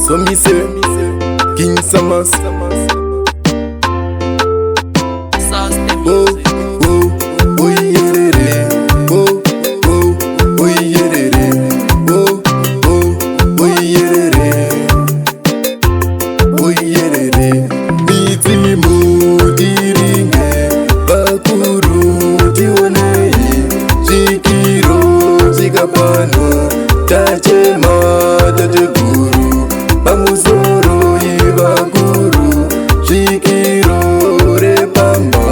Somise King Samas. Oh, oh, oh, yerere. Oh, oh, oh, yerere. Oh, oh, oh, yerere. Oh, yerere. Biti mudiringe bakuru tione zikiro zikapano tachema tateguru bamusoro ibakuru zikiro repamba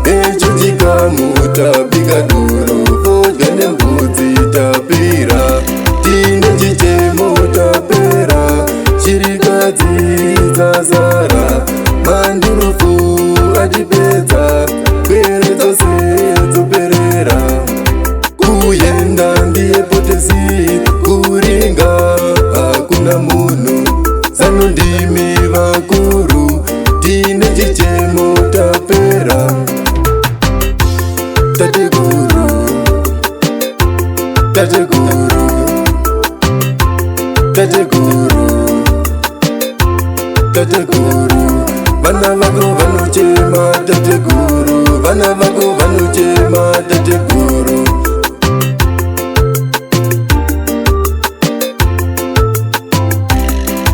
echitika mutabika duro fojane mbudzi tapira tine chichemo tapera chirikadzi dzazara mandurufu atipedza kwere dzose dzoperera kuyenda ndiye potesi kuringa hakuna munhu zano ndimi vakuru tine chichemo tapera tateguru tateguru tateguru tateguru vana vako vanochema tateguru vana vako vanochema tateguru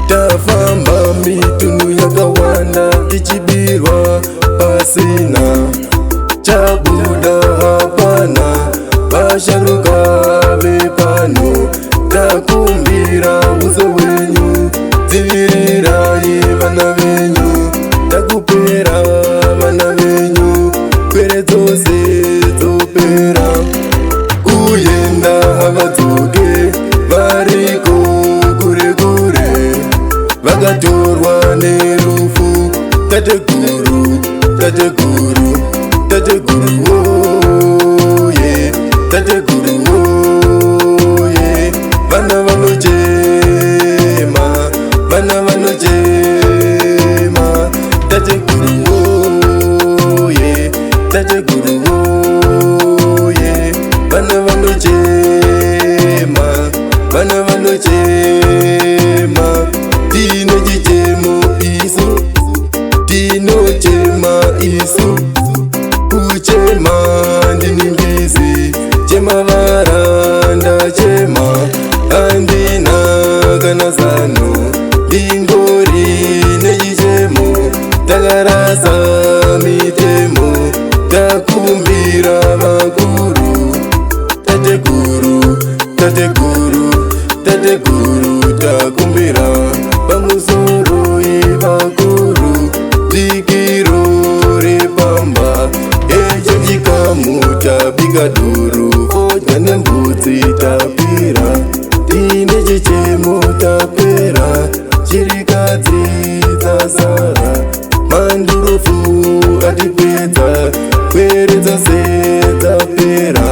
tafamba mitunhu yakawanda tichibirwa pasina chabuda hapana vasharuka vepano takumbira uso wenyu dzivirirai vana venyu takupera vana venyu kwere dzose dzopera kuyenda havadzoke variko kure kure vakatorwa nerufu tateguru tateguru tateguru oye tateguru oye vana vanochema vana vanochema tateguru oye tateguru oye vana vanochema vana vanochema tine chichemo isu tinochema isu kuchema ndinimbizi chema varanda chema andina kana zano ndingori nechichemo takarasa mitemo takumbira vakuru tateguru tateguru tateguru takumbira pamusoro ivakuru zvikiro repamba echechikamu tabika duru fodya nembudzi tapira tine chichemo tapera chirikadzi dzazara mandurufu atipedza kwere dzose dzapera